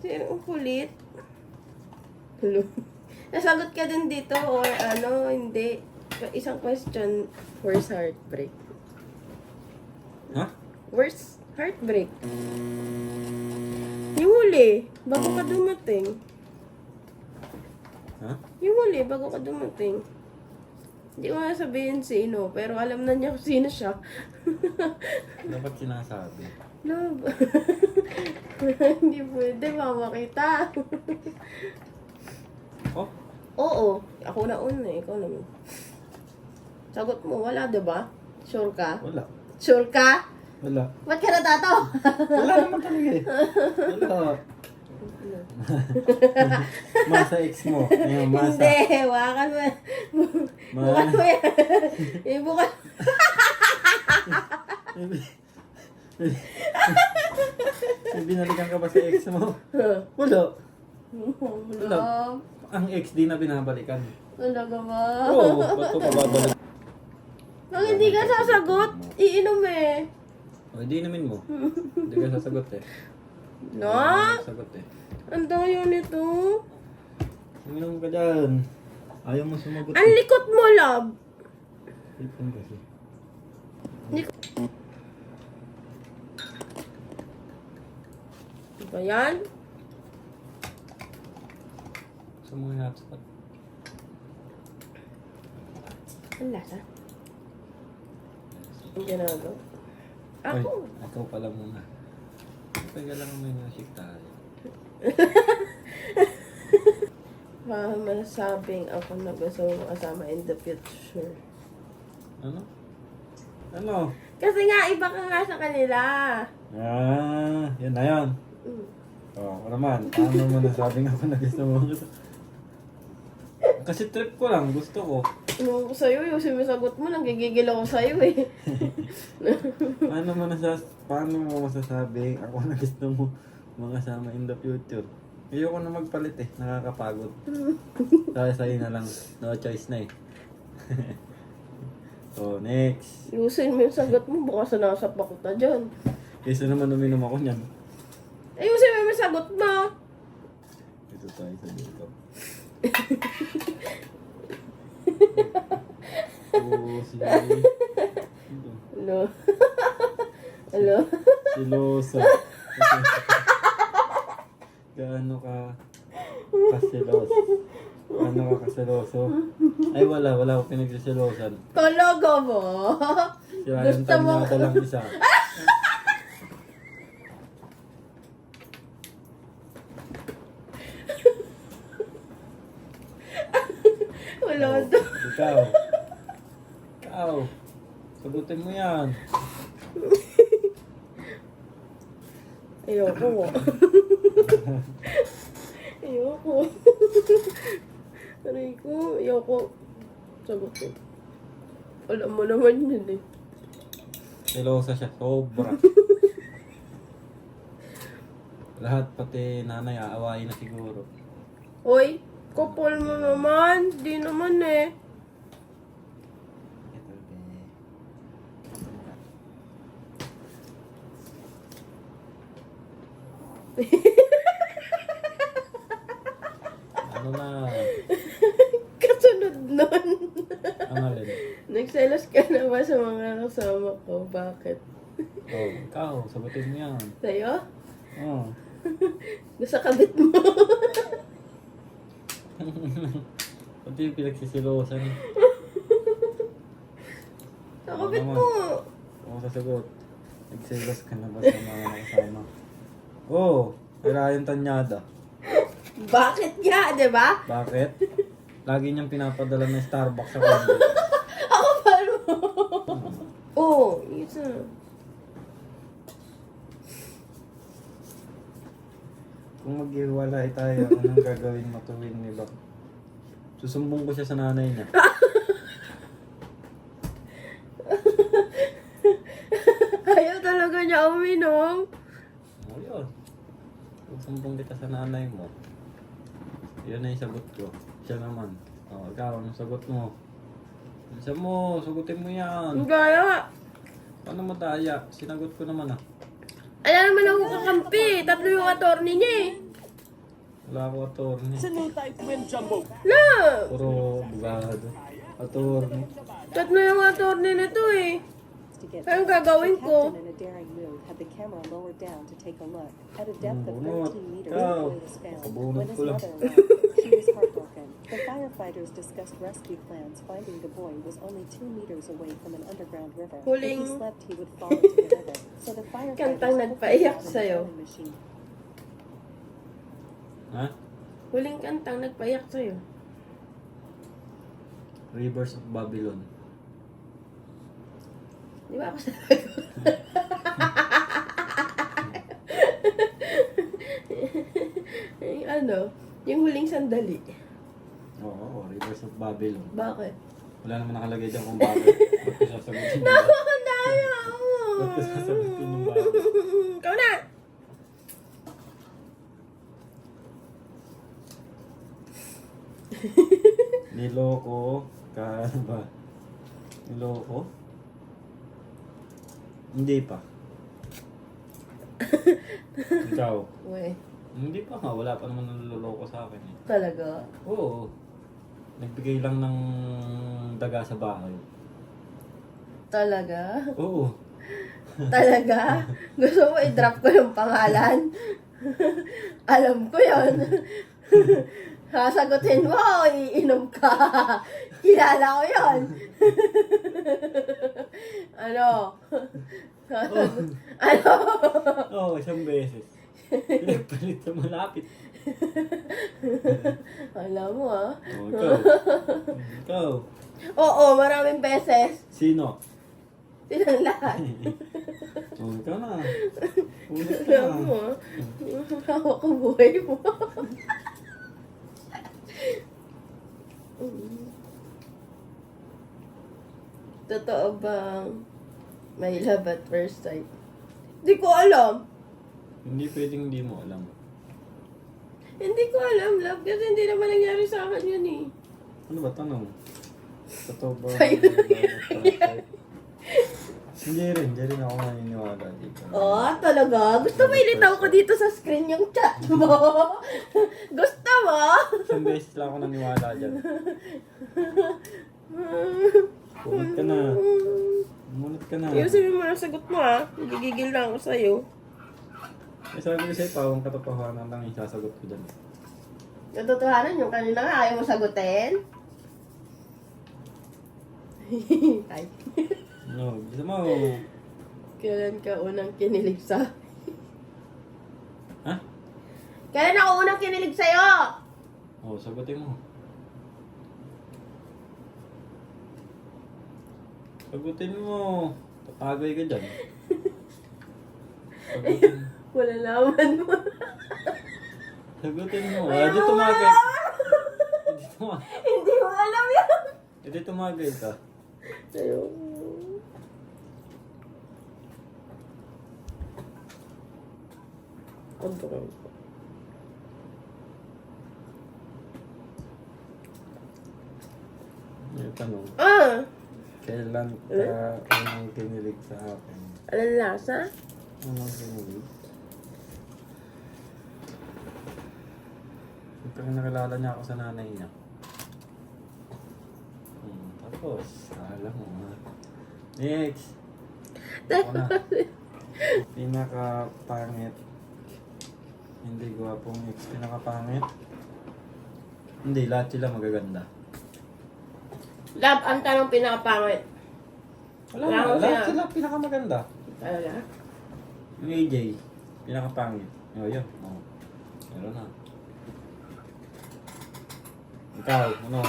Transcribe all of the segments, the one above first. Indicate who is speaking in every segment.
Speaker 1: Sino kulit? Hello. Nasagot ka din dito or ano, hindi. Isang question, worst heartbreak.
Speaker 2: Ha?
Speaker 1: Worst heartbreak. Yung huli, bago ka dumating.
Speaker 2: Ha?
Speaker 1: Yung huli, bago ka dumating. Hindi ko nga sabihin sino, pero alam na niya kung sino siya.
Speaker 2: Dapat sinasabi.
Speaker 1: Love. Hindi pwede, mama kita.
Speaker 2: Oh?
Speaker 1: Oo, ako na una, ikaw naman. Sagot mo, wala, diba? Sure ka?
Speaker 2: Wala.
Speaker 1: Sure ka?
Speaker 2: Wala.
Speaker 1: Ba't ka natatawa?
Speaker 2: Wala naman talaga eh. Wala. Masa ex mo. Yung masa.
Speaker 1: Hindi, wakan mo. Bukan mo yan. Bukan.
Speaker 2: May binalikan ka ba sa ex mo? Wala.
Speaker 1: Wala.
Speaker 2: Ang ex di na binabalikan.
Speaker 1: Talaga ba?
Speaker 2: Oo, ba't ko pababalik?
Speaker 1: Pag hindi ka sasagot, iinom eh.
Speaker 2: O, hindi namin mo. Hindi ka sasagot eh.
Speaker 1: No?
Speaker 2: Hindi ka sasagot eh.
Speaker 1: Ang dayo nito.
Speaker 2: Uminom ka dyan. Ayaw mo sumagot.
Speaker 1: Ang likot mo, love.
Speaker 2: Ipon kasi.
Speaker 1: Diba yan?
Speaker 2: Sa mga hotspot.
Speaker 1: Ang lasa. Ang ginagawa.
Speaker 2: Ay,
Speaker 1: Ako.
Speaker 2: ikaw pala muna. Teka lang may music tayo.
Speaker 1: Masasabing ako na gusto mo kasama in the future.
Speaker 2: Ano? Ano?
Speaker 1: Kasi nga, iba ka nga sa kanila.
Speaker 2: Ah, yan na yan.
Speaker 1: Mm.
Speaker 2: Oo, ako naman. Paano mo nasabing ako na gusto mo? Kasi trip ko lang, gusto ko.
Speaker 1: Ano ko sa'yo, yung sinasagot mo, nanggigigil ako sa'yo eh.
Speaker 2: Paano mo masasabing ako na gusto mo makasama in the future? Ayoko na magpalit eh, nakakapagod. Sa'yo na lang, no choice na eh. So, next.
Speaker 1: Ayusin mo yung sagot mo, baka sanasapak ko ta dyan.
Speaker 2: Kaysa naman uminom ako niyan.
Speaker 1: Ayusin mo yung sagot mo.
Speaker 2: Ito tayo sa dito. Oh, si...
Speaker 1: Hello? Hello?
Speaker 2: Silosa. Gaano ka kasiloso? Gaano ka kasiloso? Ay wala akong pinagsisilosan.
Speaker 1: Talaga ba?
Speaker 2: Sila yung
Speaker 1: Gusto mo-
Speaker 2: tanyada lang isa.
Speaker 1: Wala
Speaker 2: Oh,
Speaker 1: to.
Speaker 2: Ikaw. Sagutin mo yan.
Speaker 1: Ayoko. Ayoko. Aray ko, ayoko. Sagot ko. Alam mo naman yun eh.
Speaker 2: Silosa siya. Sobra. Lahat pati nanay aawayin na siguro.
Speaker 1: Hoy, couple mo naman. Di naman eh.
Speaker 2: Ano na?
Speaker 1: Kasunod nun.
Speaker 2: Ang alin?
Speaker 1: Nagselos ka na ba sa mga kasama ko? Bakit?
Speaker 2: Oh, ikaw. Sagutin mo yan.
Speaker 1: Sa'yo?
Speaker 2: Oh.
Speaker 1: Nasa kabit mo.
Speaker 2: Pati yung pinagsisilosan.
Speaker 1: Sa kabit mo.
Speaker 2: Ako sasagot. Nagsilos ka na ba sa mga nakasama? Oo. Wala yung tanyada.
Speaker 1: Bakit nga, di ba?
Speaker 2: Bakit? Lagi niyang pinapadala ng Starbucks sa kanya.
Speaker 1: Ako pa mo. Oo, isa.
Speaker 2: Kung maghiwalay tayo, anong gagawin mo tuwing ni Bak? Susumbong ko siya sa nanay niya.
Speaker 1: Ayaw talaga niya uminom.
Speaker 2: O yun. Susumbong kita sa nanay mo. Yun na yung sagot ko. Siya naman. O, ikaw, anong sagot mo? Isa mo, sagutin mo yan.
Speaker 1: Ang gaya.
Speaker 2: Paano madaya? Sinagot ko naman ah.
Speaker 1: Alam naman ako kakampi. Tatlo yung attorney niya eh.
Speaker 2: Wala ako attorney.
Speaker 1: Na!
Speaker 2: Puro bugado. Attorney.
Speaker 1: Tatlo yung attorney nito eh. Anong gagawin ko?
Speaker 3: In a daring move, had the camera lowered down to take a look. At a depth of
Speaker 2: Bunot.
Speaker 3: 13 meters, the
Speaker 2: Ikaw.
Speaker 3: boy was found.
Speaker 2: Kabunot
Speaker 3: When his
Speaker 2: ko lang.
Speaker 3: mother arrived, she was heartbroken. The firefighters discussed rescue plans, finding the boy was only 2 meters away from an underground river.
Speaker 1: Huling-
Speaker 3: If he slept, he would fall into the river. So the firefighters
Speaker 1: Kantang
Speaker 3: put
Speaker 1: nagpaiyak
Speaker 3: him out in the
Speaker 1: sa'yo.
Speaker 3: rowing machine.
Speaker 2: Ha?
Speaker 1: Huling kantang nagpaiyak sa'yo.
Speaker 2: Rivers of Babylon.
Speaker 1: Di ba ako sa Yung ano, yung huling sandali.
Speaker 2: Oo, Rivers of Babylon.
Speaker 1: Bakit?
Speaker 2: Wala naman nakalagay dyan kung bakit. Ba't ko sasagutin yung bakit?
Speaker 1: Nakakandaya ako!
Speaker 2: Ba't ko sasagutin yung bakit?
Speaker 1: Ikaw na!
Speaker 2: Niloko ka ano ba? Niloko? Hindi pa. Ikaw?
Speaker 1: Uy,
Speaker 2: Hindi pa nga. Wala pa naman naloloko sa akin eh.
Speaker 1: talaga?
Speaker 2: Oo. Nagbigay lang ng daga sa bahay.
Speaker 1: Talaga?
Speaker 2: Oo.
Speaker 1: Talaga? Gusto mo i-drop ko yung pangalan? Alam ko yon. Sasagutin mo, iinom ka. Kilala ko yon. Ano? Ano?
Speaker 2: Oo, isang beses. Pinagpalit sa malapit.
Speaker 1: Alam mo ah.
Speaker 2: Oo, ikaw. Ikaw.
Speaker 1: Oo, maraming beses.
Speaker 2: Sino?
Speaker 1: Silang lahat.
Speaker 2: Oo, ikaw na. Ulit ka
Speaker 1: Alam mo
Speaker 2: na.
Speaker 1: ah. Hawak ko buhay mo. Totoo bang may love at first sight? Hindi ko alam.
Speaker 2: Hindi pwedeng hindi mo alam.
Speaker 1: Hindi ko alam, love. Kasi hindi naman nangyari sa akin yun eh.
Speaker 2: Ano ba tanong? Totoo ba?
Speaker 1: Sa'yo
Speaker 2: Hindi rin ako naniniwala dito.
Speaker 1: Oh, talaga? Gusto mo ilitaw ko dito sa screen yung chat mo? Gusto mo?
Speaker 2: Isang beses lang ako naniwala dyan. Umunot ka na. Umunot ka na.
Speaker 1: Ayusin mo na sagot mo ah. Nagigigil na ako sa'yo.
Speaker 2: Eh, sabi ko sa'yo, pawang katotohanan lang yung sasagot ko dyan.
Speaker 1: Katotohanan yung kanina nga ayaw mo sagutin. Ay.
Speaker 2: No, gusto mo.
Speaker 1: Kailan ka unang kinilig sa...
Speaker 2: Ha?
Speaker 1: Kailan ako unang kinilig sa'yo?
Speaker 2: Oo, sagutin mo. Sagutin mo. Tatagay ka dyan. Sagutin.
Speaker 1: Wala naman mo.
Speaker 2: Sagutin mo.
Speaker 1: Wala
Speaker 2: Di
Speaker 1: mo
Speaker 2: tumagay.
Speaker 1: alam.
Speaker 2: Hindi
Speaker 1: Hindi mo alam yan.
Speaker 2: Hindi tumagay ka.
Speaker 1: Ayaw. Ano ko?
Speaker 2: May tanong.
Speaker 1: Ah!
Speaker 2: Kailan ka unang kinilig sa akin?
Speaker 1: Anong lasa?
Speaker 2: Unang kinilig? Siyempre nakilala niya ako sa nanay niya. Tapos, alam mo ha. Next! Ako na. Pinaka-pangit. Hindi gwapong ex. Pinaka-pangit. Hindi, lahat sila magaganda.
Speaker 1: Love, ang tanong pinakapangit.
Speaker 2: Wala
Speaker 1: Wala
Speaker 2: na,
Speaker 1: akong
Speaker 2: lahat
Speaker 1: sina-
Speaker 2: sila pinakamaganda.
Speaker 1: Talaga?
Speaker 2: Yung AJ, pinakapangit. O, yun. O. Meron na. Ikaw, ano?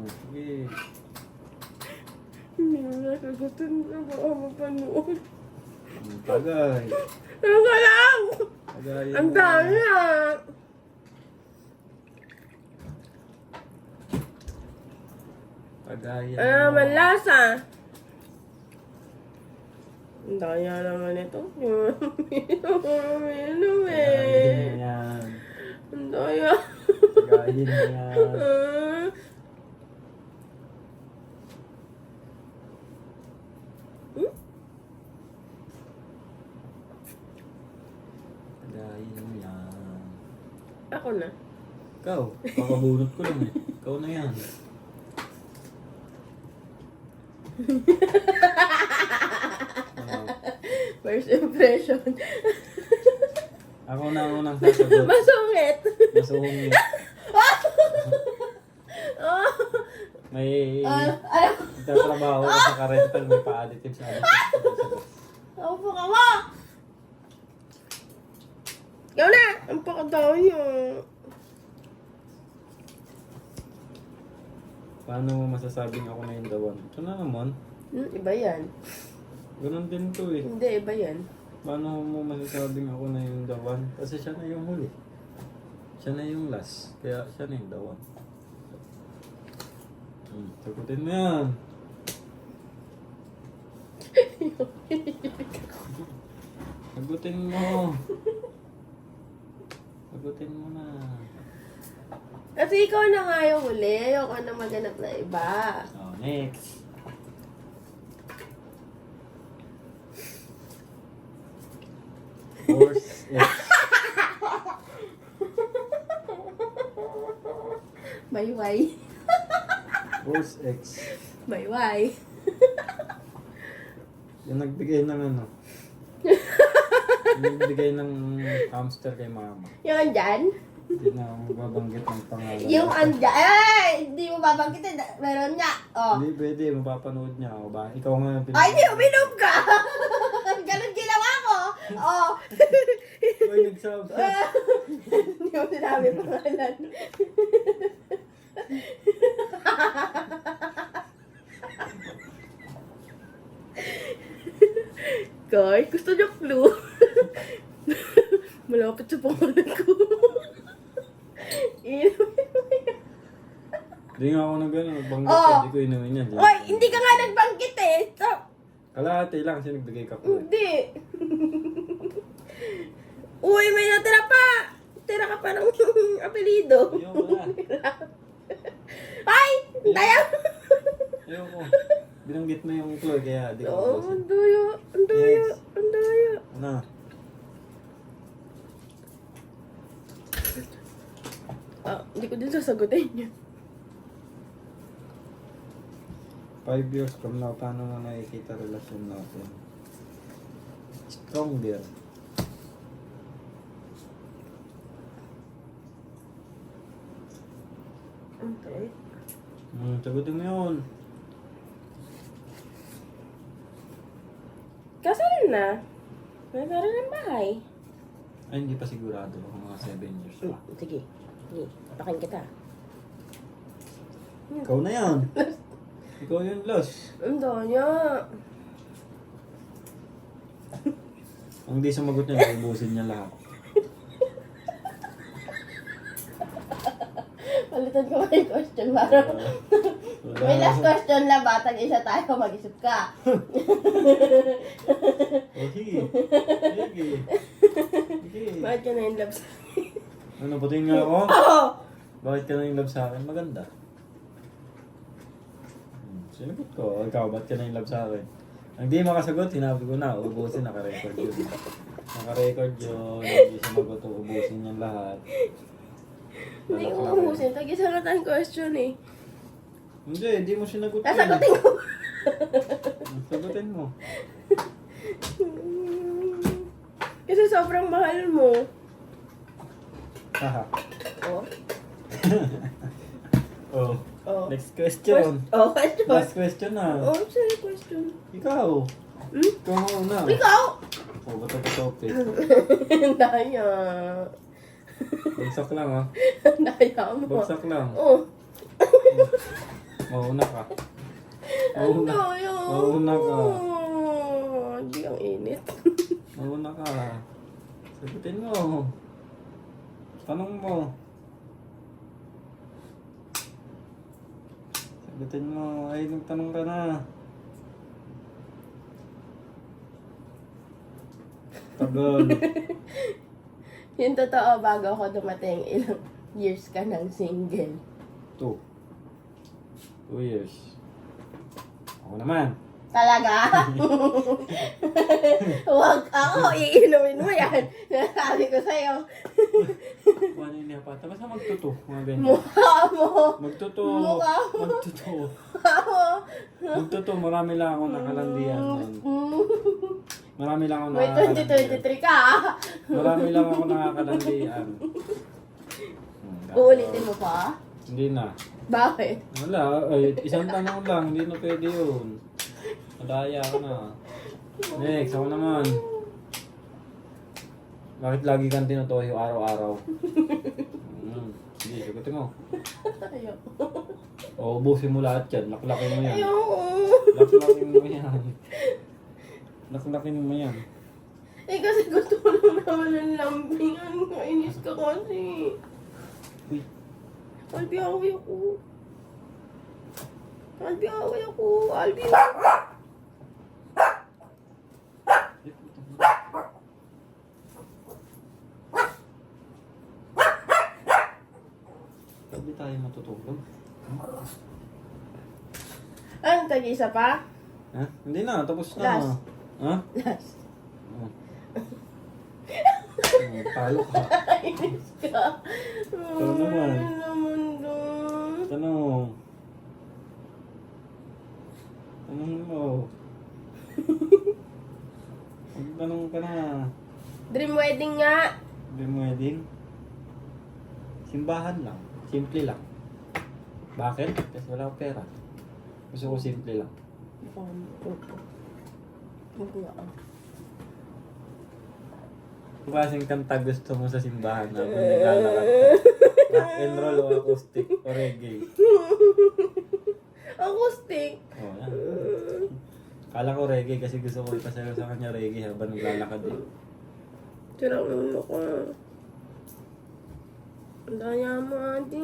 Speaker 2: Sige.
Speaker 1: Hindi mo nasagutin na baka mapanood.
Speaker 2: Tagay.
Speaker 1: Ano ka lang?
Speaker 2: Tagayin
Speaker 1: Ang
Speaker 2: mo.
Speaker 1: dami ah.
Speaker 2: Tagayin
Speaker 1: Ano
Speaker 2: mo.
Speaker 1: naman lasa? Ang daya naman ito. Inom
Speaker 2: Tagayin mo
Speaker 1: eh.
Speaker 2: yan.
Speaker 1: Ang daya.
Speaker 2: Tagayin mo yan.
Speaker 1: Ah. Ako na.
Speaker 2: Ikaw, kakabunot ko lang eh. Ikaw na yan. Ah,
Speaker 1: First impression.
Speaker 2: ako na ang unang sasagot.
Speaker 1: Masungit.
Speaker 2: Masungit.
Speaker 1: Oh.
Speaker 2: May
Speaker 1: Ayaw.
Speaker 2: trabaho ko sa ka-rental, may pa-additive sa additive.
Speaker 1: Opo ka mo! Ikaw na! Ang pakadaw niyo.
Speaker 2: Paano mo masasabing ako na yung the one? Ito na naman.
Speaker 1: Iba yan.
Speaker 2: Ganun din to eh.
Speaker 1: Hindi, iba yan.
Speaker 2: Paano mo masasabing ako na yung the one? Kasi siya na yung huli. Siya na yung last. Kaya siya na yung the one. Sagutin mo yan. Sagutin mo. Sagutin mo na.
Speaker 1: Kasi ikaw na nga yung huli. Ayoko na maganap na iba.
Speaker 2: Oh, next. Force X.
Speaker 1: Mayway.
Speaker 2: Force X.
Speaker 1: Mayway.
Speaker 2: Yung nagbigay ng ano. Yung nagbigay ng hamster kay mama.
Speaker 1: Yung andyan?
Speaker 2: Hindi na ako mababanggit ng pangalan.
Speaker 1: Yung andyan. Ay! Hindi mo babangkitin. Meron niya. Oh.
Speaker 2: Hindi pwede, mapapanood niya ako ba? Ikaw nga yung
Speaker 1: Ay, hindi uminom ka! Ganun ginawa ko. Oh.
Speaker 2: Uy, nagsabi.
Speaker 1: Hindi mo sinabi pangalan. Guys, gusto niyo clue? Malapit sa pangalan ko.
Speaker 2: Hindi nga ako nag nagbanggit.
Speaker 1: Oo.
Speaker 2: Hindi ko inumin yan.
Speaker 1: Oy, hindi ka nga nagbanggit eh. So,
Speaker 2: Kalahati lang kasi nagbigay ka po.
Speaker 1: hindi. Uy, may natira pa. Tira ka pa ng apelido.
Speaker 2: Ayoko na.
Speaker 1: Ay! Tayo!
Speaker 2: Ayoko. Binanggit mo yung clue kaya di ko
Speaker 1: Oo,
Speaker 2: ubusin.
Speaker 1: ang duyo. Ang duyo.
Speaker 2: Yes.
Speaker 1: Ang duyo.
Speaker 2: Ano?
Speaker 1: Hindi ko din sasagutin yun.
Speaker 2: 5 years from now, paano mo nakikita relasyon natin? Stronger.
Speaker 1: Okay.
Speaker 2: Sagutin mo yun.
Speaker 1: Kasal na. Nagkaroon ng bahay.
Speaker 2: Ay, hindi pa sigurado. Mga 7 years pa.
Speaker 1: Sige. Sige. Tapakin kita.
Speaker 2: Ikaw na yan. Ikaw yung lost.
Speaker 1: Ang danya.
Speaker 2: Ang di sumagot niya, ubusin niya lahat.
Speaker 1: Palitan ko ba yung question para... May last question lang ba? Tag-isa tayo, mag-isip ka.
Speaker 2: Oh, sige. Sige. Sige.
Speaker 1: Bakit ka na in love sa...
Speaker 2: Ano, puting nga ako?
Speaker 1: Oo!
Speaker 2: Bakit ka na in love sa akin? Maganda. Sinagot ko. Ikaw, ba't ka na in love sa akin? Ang di makasagot, sinabi ko na. Ubusin, naka-record yun. Naka-record yun. Hindi sumagot, ubusin niyan lahat.
Speaker 1: Hindi ko umusin. Tag-isa nga tayong question eh.
Speaker 2: Hindi mo sinagot.
Speaker 1: Nasagutin ko.
Speaker 2: Sagutin mo.
Speaker 1: Kasi sobrang mahal mo.
Speaker 2: Haha.
Speaker 1: Oh.
Speaker 2: Oh.
Speaker 1: Oh.
Speaker 2: Next question.
Speaker 1: Question.
Speaker 2: Last question na.
Speaker 1: Oh, sorry question.
Speaker 2: Ikaw.
Speaker 1: Hmm?
Speaker 2: Ikaw muna.
Speaker 1: Ikaw!
Speaker 2: Oh, ba't ako topic?
Speaker 1: Daya.
Speaker 2: Bagsak lang ah.
Speaker 1: Daya mo.
Speaker 2: Bagsak lang.
Speaker 1: Oh.
Speaker 2: Mauna ka.
Speaker 1: Ang
Speaker 2: Mauna.
Speaker 1: daya.
Speaker 2: Mauna ka.
Speaker 1: Hindi ang init.
Speaker 2: Mauna ka. Sagutin mo. Tanong mo. Sagutin mo. Ay, nagtanong ka na. Tagal.
Speaker 1: Yung totoo, bago ako dumating, ilang years ka ng single.
Speaker 2: 2 years. Ako naman.
Speaker 1: Talaga? Huwag ako, iinumin mo yan. Sabi ko sa'yo.
Speaker 2: Paano yun niya pa? Basta magtuto. Mga ganyan.
Speaker 1: Mukha mo.
Speaker 2: Magtuto.
Speaker 1: Mukha mo.
Speaker 2: Magtuto.
Speaker 1: Mukha mo.
Speaker 2: Magtuto. Marami lang ako nakalandian nun. Marami lang ako
Speaker 1: May
Speaker 2: nakakalandian.
Speaker 1: 2023 ka ah.
Speaker 2: Marami lang ako nakakalandian.
Speaker 1: Uulitin mo pa?
Speaker 2: Hindi na.
Speaker 1: Bakit?
Speaker 2: Wala. Ay, isang tanong lang. Hindi na pwede yun. Madaya ka na. Next, ako naman. Bakit lagi kang tinutoyo araw-araw? Hindi, sagutin mo.
Speaker 1: Ayoko.
Speaker 2: O, ubusin mo lahat yan. Laklakin mo yan.
Speaker 1: Ayoko.
Speaker 2: Laklakin mo yan. Laklakin mo yan.
Speaker 1: Eh kasi gusto ko lang naman ng lambing. Ano nga, inis ka kasi.
Speaker 2: Uy.
Speaker 1: Albi, away ako. Albi, away ako. Albi.
Speaker 2: Hindi tayo matutulog.
Speaker 1: Anong tag-isa pa?
Speaker 2: Ha? Hindi na, tapos na.
Speaker 1: Last.
Speaker 2: Ha?
Speaker 1: Last.
Speaker 2: Oh. Talo ka.
Speaker 1: Inis ka.
Speaker 2: Ito naman.
Speaker 1: Ano naman doon?
Speaker 2: Tanong. Tanong mo. Magtanong ka na.
Speaker 1: Dream wedding nga.
Speaker 2: Dream wedding? Simbahan lang. Simple lang. Bakit? Kasi wala akong pera. Gusto ko simple lang.
Speaker 1: Huwag nga ah.
Speaker 2: Kung klaseng kanta gusto mo sa simbahan na naglalakad ka? Rock and roll o acoustic o reggae?
Speaker 1: Acoustic.
Speaker 2: Oh, yan. Kala ko reggae kasi gusto ko ipasayo sa kanya reggae habang naglalakad eh.
Speaker 1: Tira mo ka. Ang daya mo, ate.